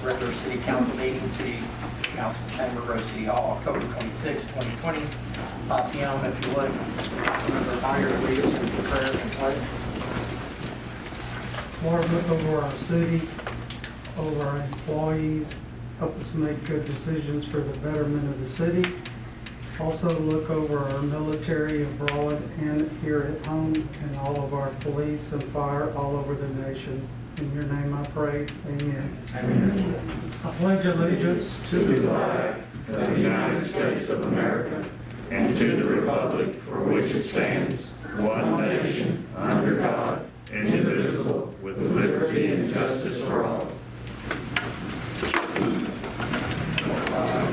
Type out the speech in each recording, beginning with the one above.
regular city council meeting, city council chamber, Grove City Hall, October 26, 2020, 5 p.m. If you would, remember Meyer to lead us in prayer and pledge. Lord, look over our city, over our employees, help us make good decisions for the betterment of the city. Also look over our military abroad and here at home, and all of our police and fire all over the nation. In your name I pray, amen. Amen. I pledge allegiance to the flag of the United States of America and to the republic for which it stands, one nation, under God, indivisible, with liberty and justice for all.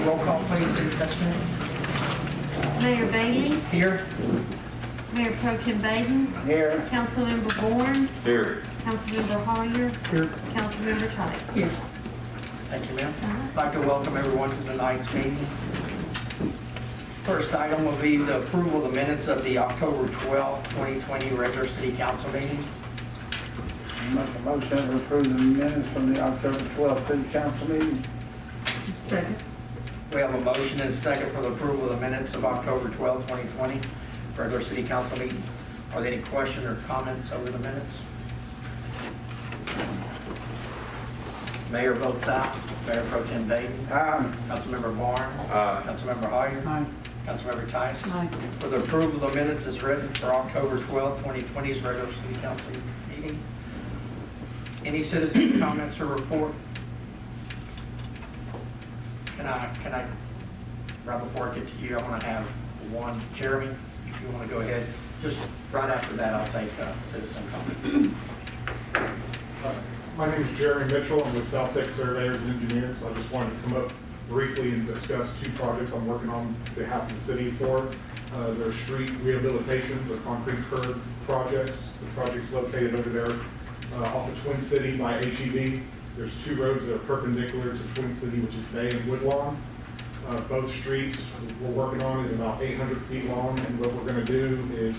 Roll call, please, city secretary. Mayor Bailey, Here. Mayor Pro Tem Baden, Here. Councilmember Bourne, Here. Councilmember Collier, here. Councilmember Tyler. Here. Thank you, ma'am. I'd like to welcome everyone to tonight's meeting. First item will be the approval of the minutes of the October 12, 2020 regular city council meeting. Make a motion to approve the minutes from the October 12th city council meeting. Second. We have a motion and a second for the approval of the minutes of October 12, 2020 regular city council meeting. Are there any questions or comments over the minutes? Mayor votes aye. Mayor Pro Tem Baden. Councilmember Barnes. Aye. Councilmember Hoyer. Aye. Councilmember Tice. Aye. For the approval of the minutes as written for October 12, 2020's regular city council meeting. Any citizen comments or report? Can I, right before I get to you, I want to have one. Jeremy, if you want to go ahead. Just right after that, I'll take citizen comment. My name is Jeremy Mitchell. I'm with South Tech Surveyors and Engineers. I just wanted to come up briefly and discuss two projects I'm working on behalf of the city for. They're street rehabilitations or concrete curb projects. The project's located over there off of Twin City by HEB. There's two roads that are perpendicular to Twin City, which is Bay and Woodlawn. Both streets we're working on is about 800 feet long, and what we're going to do is,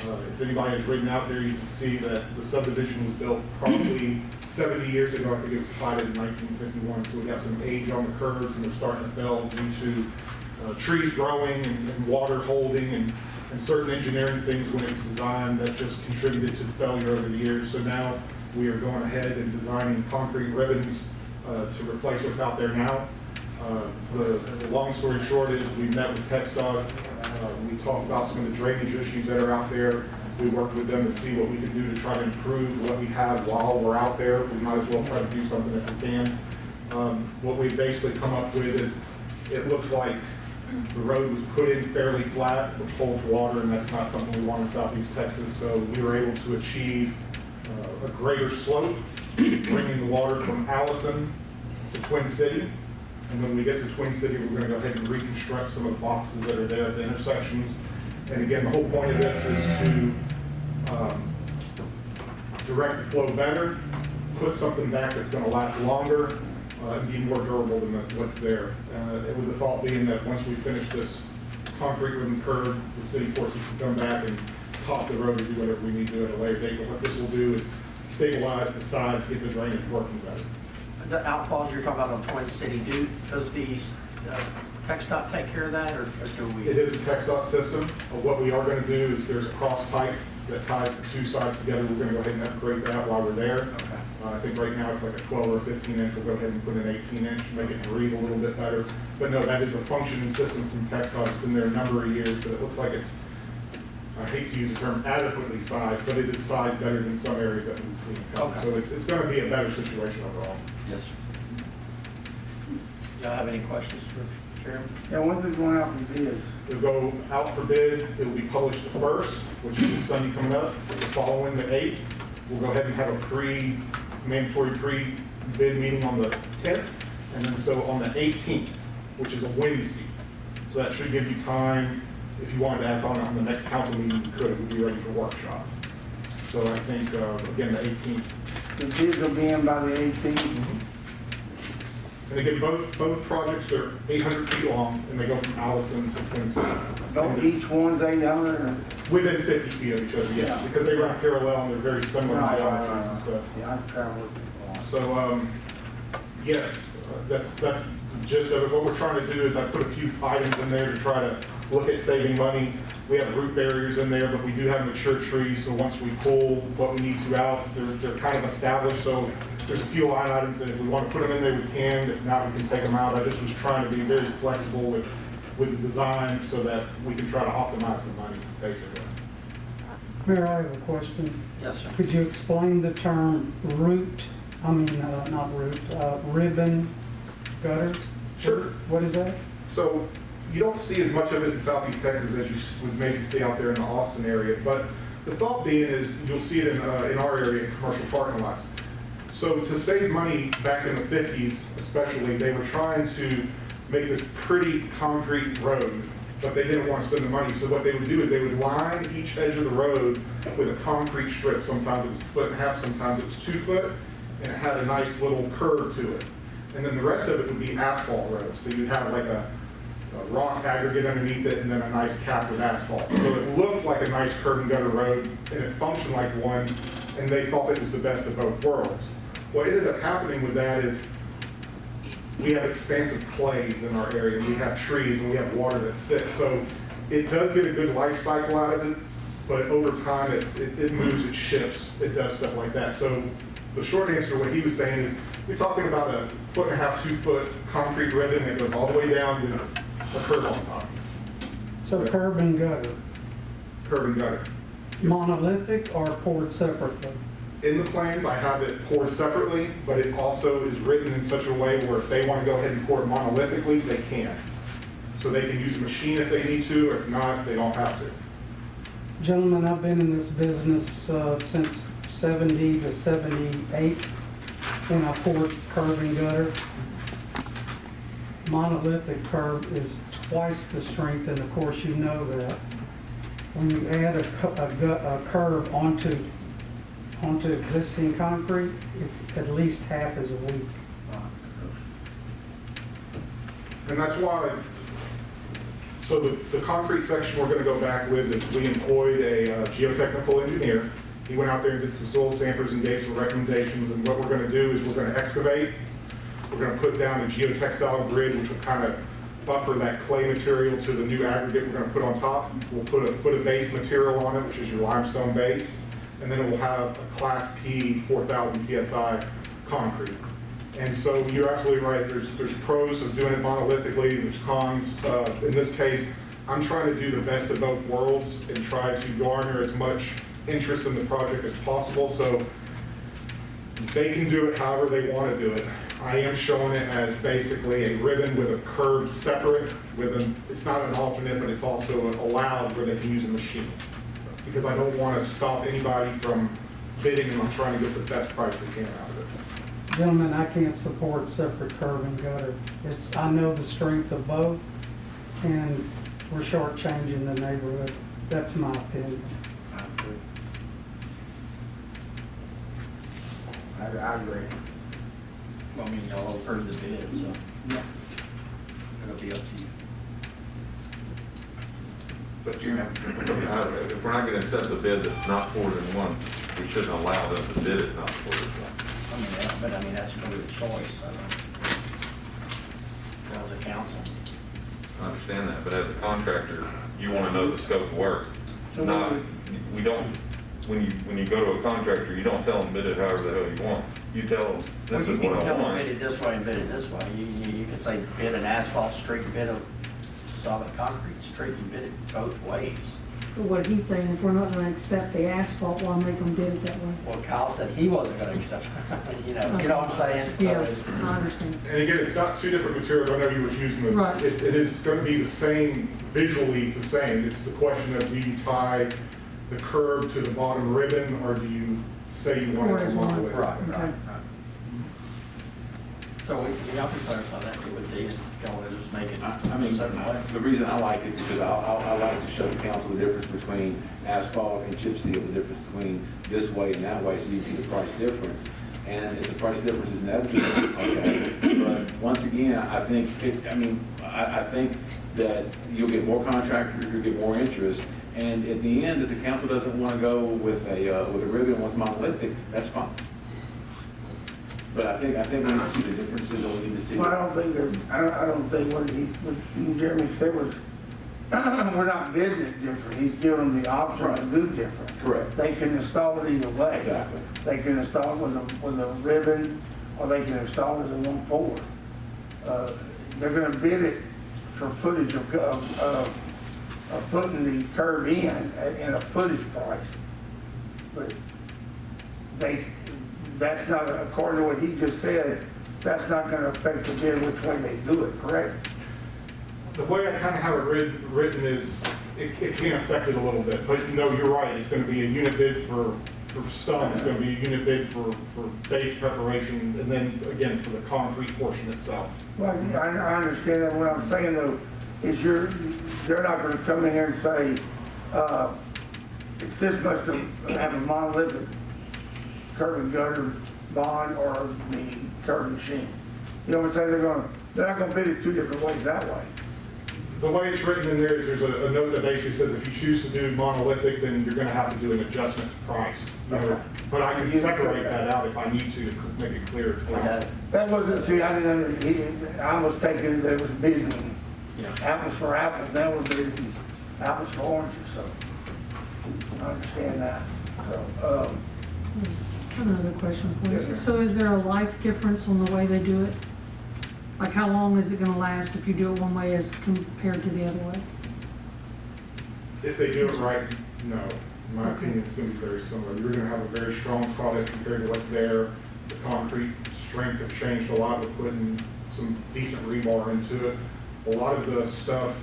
if anybody has ridden out there, you can see that the subdivision was built probably 70 years ago. I think it was platted in 1951, so we got some age on the curves, and they're starting to fail due to trees growing and water holding and certain engineering things when it was designed that just contributed to the failure over the years. So now we are going ahead and designing concrete ribbons to replace what's out there now. The long story short is we met with TxDOT. We talked about some of the drainage issues that are out there. We worked with them to see what we could do to try to improve what we have while we're out there. We might as well try to do something if we can. What we've basically come up with is it looks like the road was put in fairly flat, which holds water, and that's not something we want in Southeast Texas. So we were able to achieve a greater slope, bringing the water from Allison to Twin City. And when we get to Twin City, we're going to go ahead and reconstruct some of the boxes that are there at the intersections. And again, the whole point of this is to direct the flow better, put something back that's going to last longer, and be more durable than what's there. With the thought being that once we finish this concrete ribbon curb, the city forces to come back and top the road or do whatever we need to do at a later date. But what this will do is stabilize the sides, get the drainage working better. The outfalls you're talking about on Twin City, does the TxDOT take care of that, or do we? It is a TxDOT system. What we are going to do is there's a cross pipe that ties the two sides together. We're going to go ahead and upgrade that while we're there. Okay. I think right now it's like a 12 or a 15 inch. We'll go ahead and put an 18 inch, make it breathe a little bit better. But no, that is a functioning system from TxDOT. It's been there a number of years, but it looks like it's, I hate to use the term adequately sized, but it is sized better than some areas that we've seen. Okay. So it's going to be a better situation overall. Yes, sir. Y'all have any questions for Chairman? Yeah, when's it going out for bids? It'll go out for bid. It will be published the 1st, which is this Sunday coming up. The following, the 8th, we'll go ahead and have a mandatory pre-bid meeting on the 10th. And then so on the 18th, which is a Wednesday. So that should give you time, if you wanted to act on it on the next council meeting, you could. It would be ready for workshop. So I think, again, the 18th. The bids will be in by the 18th. And again, both projects are 800 feet long, and they go from Allison to Twin City. Don't each one's 800 or? Within 50 feet of each other, yes, Yeah. because they run parallel and they're very similar Right, geometries right, and stuff. Yeah, I travel with it. So Yes, that's the gist of it. What we're trying to do is I put a few items in there to try to look at saving money. We have root barriers in there, but we do have mature trees, so once we pull what we need to out, they're kind of established, so there's a few line items that if we want to put them in there, we can. If not, we can take them out. I just was trying to be very flexible with the design so that we can try to optimize the money, basically. Mayor, I have a question. Yes, sir. Could you explain the term ribbon gutters? Sure. What is that? So you don't see as much of it in Southeast Texas as you would maybe see out there in the Austin area, but the thought being is you'll see it in our area in commercial parking lots. So to save money back in the 50s especially, they were trying to make this pretty concrete road, but they didn't want to spend the money. So what they would do is they would line each edge of the road with a concrete strip. Sometimes it was 1.5 feet, sometimes it was 2 foot, and it had a nice little curve to it. And then the rest of it would be asphalt roads. So you'd have like a rock aggregate underneath it and then a nice cap with asphalt. So it looked like a nice curb and gutter road and it functioned like one, and they thought it was the best of both worlds. What ended up happening with that is we have expansive clays in our area, we have trees, and we have water that sits. So it does get a good life cycle out of it, but over time it moves, it shifts, it does stuff like that. So the short answer to what he was saying is we're talking about a 1.5 feet, 2 foot concrete ribbon that goes all the way down with a curb on top. So curb and gutter, Curb and gutter. monolithic or poured separately? In the plans, I have it poured separately, but it also is written in such a way where if they want to go ahead and pour it monolithically, they can. So they can use a machine if they need to, or if not, they don't have to. Gentlemen, I've been in this business since 70 to 78 when I poured curb and gutter. Monolithic curb is twice the strength, and of course you know that. When you add a curb onto existing concrete, it's at least half as weak. And that's why, so the concrete section we're going to go back with is we employed a geotechnical engineer. He went out there and did some soil samples and gave some recommendations, and what we're going to do is we're going to excavate. We're going to put down a geotextile grid, which will kind of buffer that clay material to the new aggregate we're going to put on top. We'll put a foot of base material on it, which is your limestone base, and then it will have a Class P 4,000 PSI concrete. And so you're absolutely right, there's pros of doing it monolithically, there's cons. In this case, I'm trying to do the best of both worlds and try to garner as much interest in the project as possible, so they can do it however they want to do it. I am showing it as basically a ribbon with a curb separate, it's not an alternate, but it's also allowed where they can use a machine. Because I don't want to stop anybody from bidding, and I'm trying to get the best price we can out of it. Gentlemen, I can't support separate curb and gutter. I know the strength of both, and we're shortchanging the neighborhood. That's my opinion. I agree. Well, I mean, y'all have heard the bid, so it'll be up to you. But you, if we're not going to accept the bid that's not poured in one, we shouldn't allow them to bid it not poured in one. I mean, yeah, but I mean, that's going to be the choice, I don't know. As a council. I understand that, but as a contractor, you want to know the scope of work. Not, we don't, when you go to a contractor, you don't tell them bid it however the hell you want. You tell them, this is what You can I tell them want. bid it this way and bid it this way. You can say bid an asphalt street, bid a solid concrete street, you bid it both ways. But what he's saying, if we're not gonna accept the asphalt, why make them bid it that way? Well, Kyle said he wasn't going to accept it, you know what I'm saying? So Yes, I understand. And again, it's not two different materials, I know you were using this. Right. It is going to be the same, visually the same. It's the question of do you tie the curb to the bottom ribbon, or do you say you want Or it as to one. one way? Right, Okay. right. So y'all can clarify that too with these, y'all want to just make it I mean, a certain way. the reason I like it is because I like to show the council the difference between asphalt and chip seal, the difference between this way and that way, so you see the price difference. And if the price difference is negligible, okay. But once again, I think, I think that you'll get more contractors, you'll get more interest. And at the end, if the council doesn't want to go with a ribbon, wants monolithic, that's fine. But I think we need to see the differences, and we need to see. Well, I don't think that, I don't think what Jeremy said was, we're not bidding it different. He's giving them the option to do different. Correct. They can install it either way. Exactly. They can install it with a ribbon, or they can install it as a one pour. They're gonna bid it for footage of putting the curb in a footage price. But that's not, according to what he just said, that's not gonna affect the bid which way they do it, correct? The way I kind of have it written is, it can affect it a little bit, but no, you're right, it's going to be a unit bid for stone, it's going to be a unit bid for base preparation, and then again, for the concrete portion itself. Well, yeah, I understand that. What I'm saying though, is they're not gonna come in here and say, it's this much to have a monolithic curb and gutter bond or the curb machine. You know what I'm saying? They're not gonna bid it two different ways that way. The way it's written in there is there's a note that basically says if you choose to do monolithic, then you're going to have to do an adjustment to price. You know, but I can separate that out if I need to make it clear. That wasn't, see, I I was taking that it was bidding apples for apples, now we're bidding apples for oranges, so I understand that. So, Another question for Yes, you. sir. So is there a life difference on the way they do it? Like how long is it gonna last if you do it one way as compared to the other way? If they do it right, no. In my Okay. opinion, it's going to be very similar. You're going to have a very strong product compared to what's there. The concrete strength have changed a lot with putting some decent rebar into it. A lot of the stuff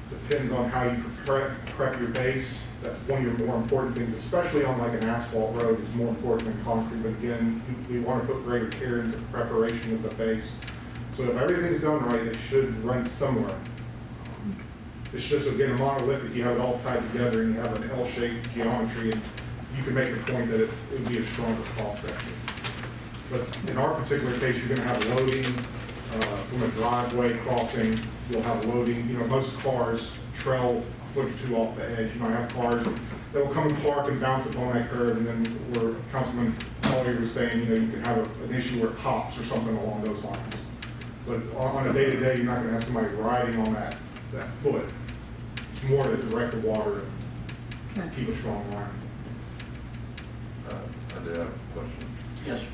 depends on how you prep your base. That's one of your more important things, especially on like an asphalt road, is more important than concrete. But again, we want to put greater care into the preparation of the base. So if everything's done right, it should run similar. It's just, again, a monolithic, you have it all tied together and you have an L-shaped geometry, and you can make the point that it would be a stronger fall section. But in our particular case, you're gonna have loading from a driveway crossing, you'll have loading, you know, most cars trail a foot or two off the edge. You might have cars that will come and park and bounce upon that curb, and then where Councilman Collier was saying, you know, you can have an issue where it pops or something along those lines. But on a day-to-day, you're not gonna have somebody riding on that foot. It's more to direct the water and Okay. keep a strong line. I do have a question. Yes.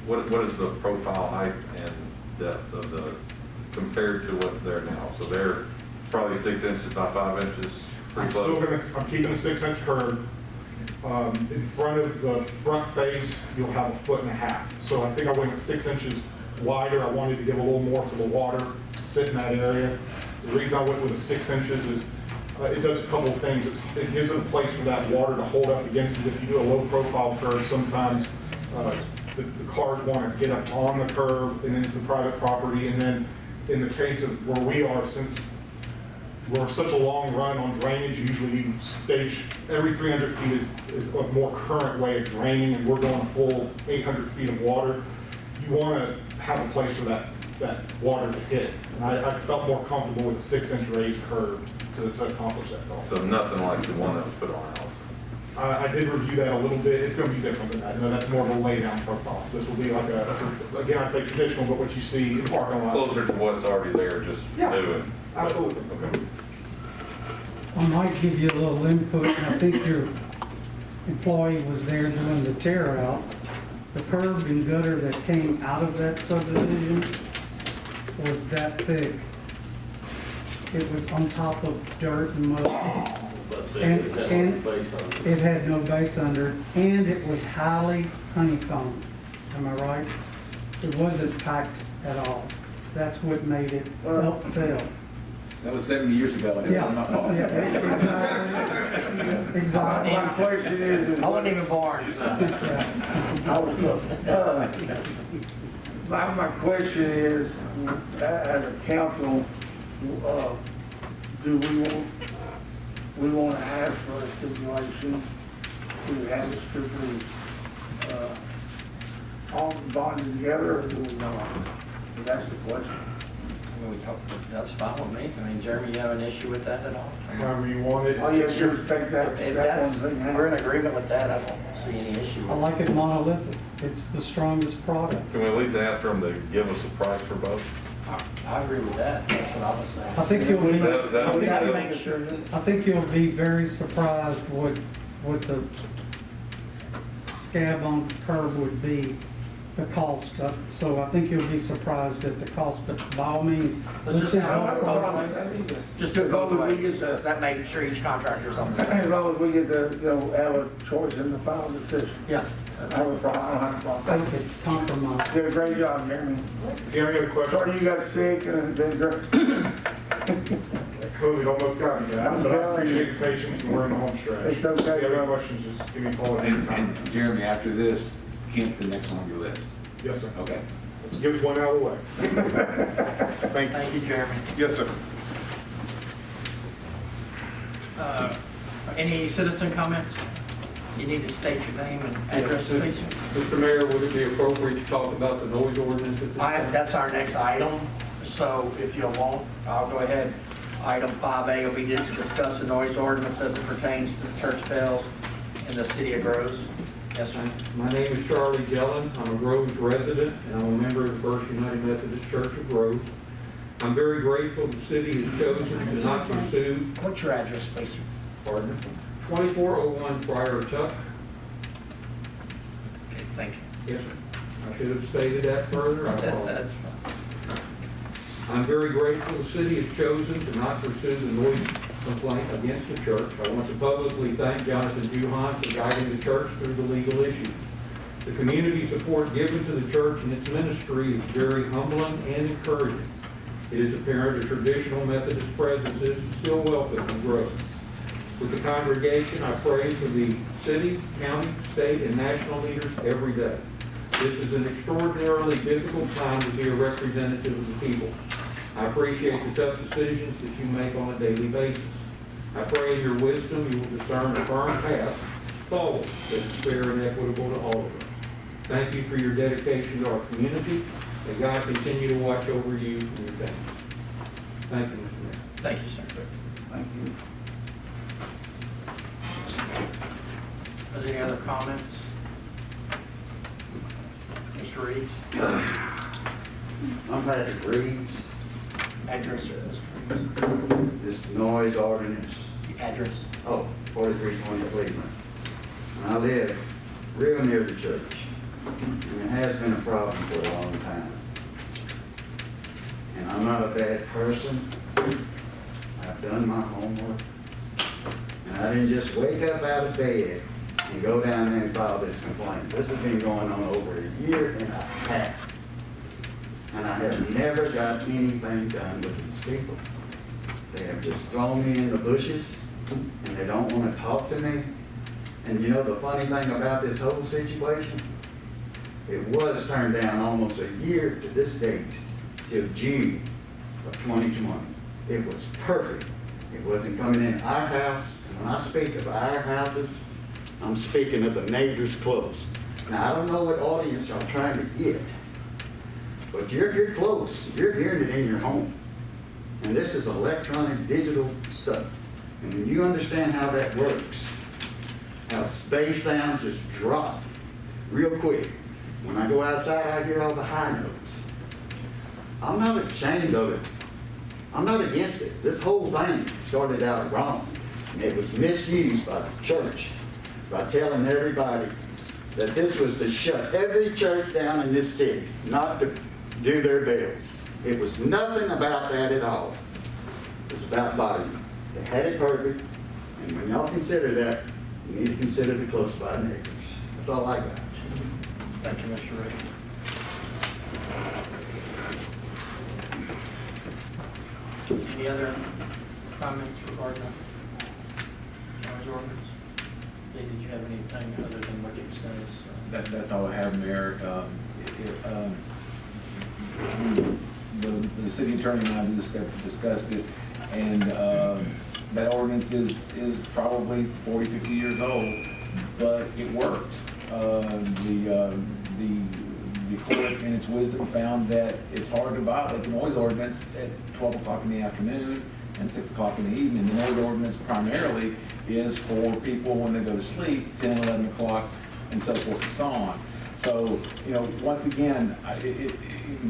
What is the profile height and depth of the, compared to what's there now? So they're probably 6 inches by 5 inches, pretty I'm still close. I'm keeping a 6-inch curb. In front of the front face, you'll have 1.5 feet. So I think I went 6 inches wider. I wanted to give a little more for the water to sit in that area. The reason I went with 6 inches is it does a couple of things. It gives it a place for that water to hold up against it. If you do a low profile curve, sometimes the cars want to get up on the curb and into the private property. And then in the case of where we are, since we're such a long run on drainage, usually you stage every 300 feet is a more current way of draining, and we're going a full 800 feet of water. You want to have a place for that water to hit. And I felt more comfortable with a 6-inch raised curve to accomplish that goal. So nothing like the one that was put on our house. I did review that a little bit. It's going to be different than that. No, that's more of a laydown profile. This will be like again, I say traditional, but what you see in parking lot. Closer to what's already there, just Yeah, new and. absolutely. Okay. I might give you a little input, and I think your employee was there doing the tear out. The curb and gutter that came out of that subdivision was that thick. It was on top of dirt and mud. And it had no base under, and it was highly honeycombed. Am I right? It wasn't packed at all. That's what made it fail. That was 70 years ago. and it Yeah, was my fault. yeah, exactly. my question is. I wasn't even born. My question is, as a council, do we want to ask for a stipulation? Do we have it strictly, all bonded together, or do we not? That's the question. mean, that's fine with me. I mean, Jeremy, you have an issue with that at all? However you want it. All you have to do is take that, If that that's, one thing we're in out. agreement with that, I don't see any issue. I like it monolithic. It's the strongest product. Can we at least ask them to give us a price for both? I agree with that, that's what I was saying. I think you'll be, That'll We be gotta good. make sure. I think you'll be very surprised what the scab on the curb would be, the cost. So I think you'll be surprised at the cost, but by all means, Let's just see have how I it don't have a problem goes. with that either. Just do it As both long as we ways. get the- That makes sure each contractor's on the As same. long as we get the, have a choice in the final decision. Yeah. I have a problem, I don't have a problem. Okay, compromise. You did a great job, Jeremy. Gary, I have a question. Sorry you got sick and it's been great. COVID almost got me, guys, I'm but I telling appreciate you. your patience and we're in the home stretch. It's okay, If you have bro. any questions, just give me a call at any And time. Jeremy, after this, Kent's the next one on your list. Yes, sir. Okay. Let's get one out of the way. Thank you. Thank you, Jeremy. Yes, sir. Any citizen comments? You need to state your name and address, please. Mr. Mayor, would it be appropriate to talk about the noise ordinance at this time? That's our next item, so if you want, I'll go ahead. Item 5A will be just to discuss the noise ordinance as it pertains to the church bells in the city of Groves. Yes, sir. My name is Charlie Gellin. I'm a Groves resident, and I'm a member of the First United Methodist Church of Groves. I'm very grateful the city has chosen to not pursue, What's your address, please? pardon, 2401 Friar Tuck. Okay, thank you. Yes, sir. I should have stated that further. I apologize. That's I'm very grateful the city has chosen to not pursue the noise complaint against the church. I want to publicly thank Jonathan Juhan for guiding the church through the legal issues. The community support given to the church and its ministry is very humbling and encouraging. It is apparent a traditional Methodist presence is still welcome in Grove. With the congregation, I pray for the city, county, state, and national leaders every day. This is an extraordinarily difficult time to be a representative of the people. I appreciate the tough decisions that you make on a daily basis. I pray in your wisdom you will discern a firm path forward that is fair and equitable to all of us. Thank you for your dedication to our community. May God continue to watch over you and your family. Thank you, Mr. Mayor. Thank you, sir. Thank you. Is there any other comments? Mr. Reeves? I'm Patrick Reeves. Address, Mr. Reeves. This noise ordinance, Address. 4320 Cleveland. And I live real near the church. And it has been a problem for a long time. And I'm not a bad person. I've done my homework. And I didn't just wake up out of bed and go down there and file this complaint. This has been going on over a year and a half. And I have never got anything done with these people. They have just thrown me in the bushes, and they don't want to talk to me. And you know the funny thing about this whole situation? It was turned down almost a year to this date, till June of 2020. It was perfect. It wasn't coming in our house. And when I speak of our houses, I'm speaking of the neighbors close. Now, I don't know what audience y'all trying to get, but you're close. You're hearing it in your home. And this is electronic, digital stuff. And when you understand how that works, how bass sounds just drop real quick. When I go outside, I hear all the high notes. I'm not ashamed of it. I'm not against it. This whole thing started out wrong. And it was misused by the church by telling everybody that this was to shut every church down in this city, not to do their bells. It was nothing about that at all. It was about volume. They had it perfect, and when y'all consider that, you need to consider the close by neighbors. That's all I got. Thank you, Mr. Reeves. Any other comments regarding the noise ordinance? Did you have anything other than what you said? That's all I have, Mayor. The city attorney and I discussed it, and that ordinance is probably 40, 50 years old, but it worked. The the court in its wisdom found that it's hard to violate the noise ordinance at 12 o'clock in the afternoon and 6 o'clock in the evening. The noise ordinance primarily is for people when they go to sleep, 10, 11 o'clock, and so forth and so on. So, you know, once again,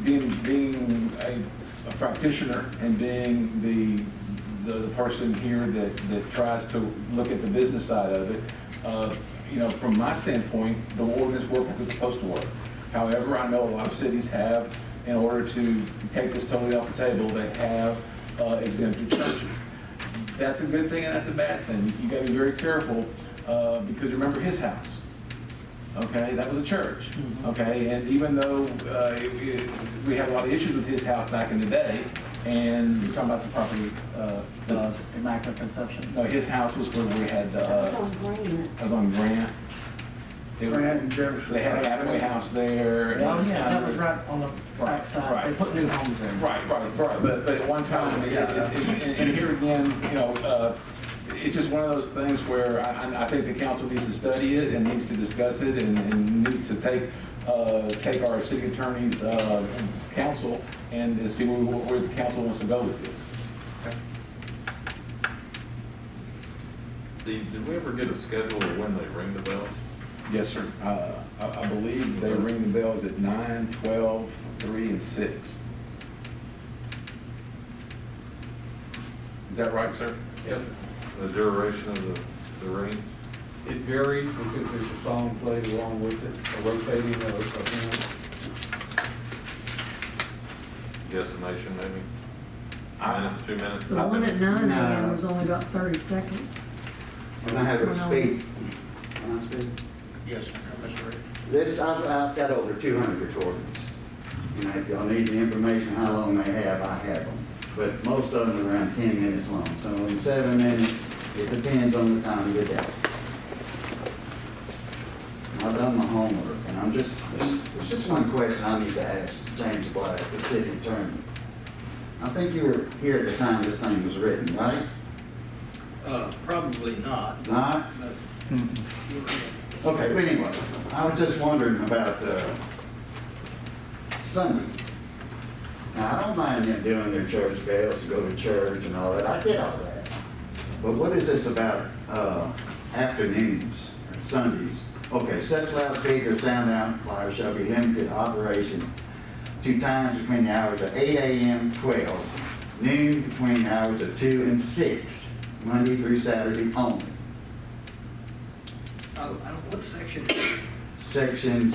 being a practitioner and being the person here that tries to look at the business side of it, you know, from my standpoint, the ordinance works as it's supposed to work. However, I know a lot of cities have, in order to take this totally off the table, they have exempted churches. That's a good thing and that's a bad thing. You gotta be very careful, because remember his house. Okay, that was a church. Okay, and even though we had a lot of issues with his house back in the day, and you're talking about the property, Immaculate Conception. no, his house was where we had the, It's on Grant. it was on Grant. Grant and Jefferson. They had a halfway house there. Oh, yeah, that was right on the Right, backside. They right. put new homes in. Right, but at one time, and here again, you know, it's just one of those things where I think the council needs to study it and needs to discuss it and needs to take our city attorney's counsel and see where the council wants to go with this. Did we ever get a schedule of when they ring the bells? Yes, sir. I believe they ring the bells at 9, 12, 3, and 6. Is that right, sir? Yep. The duration of the ring? It varies because there's a song played along with it, a rotating of hymns. Guesstimation, maybe? I- Minutes, 2 minutes? The one at 9 a.m. No. was only about 30 seconds. When I have a speak, can I speak? Yes, sir. Mr. Reed. This, I've got over 200 recordings. You know, if y'all need the information, how long they have, I have them. But most of them are around 10 minutes long. So in 7 minutes, it depends on the time of the day. I've done my homework, and there's just one question I need to ask James Black, the city attorney. I think you were here at the time this thing was written, right? Probably not. Not? Okay, but anyway, I was just wondering about Sunday. Now, I don't mind them doing their church bells to go to church and all that. I get all that. But what is this about afternoons, Sundays? Okay, such loudspeakers, sound amplifiers shall be limited operation to times between the hours of 8 a.m. 12, noon between the hours of 2 and 6, Monday through Saturday only. I don't, what section? Section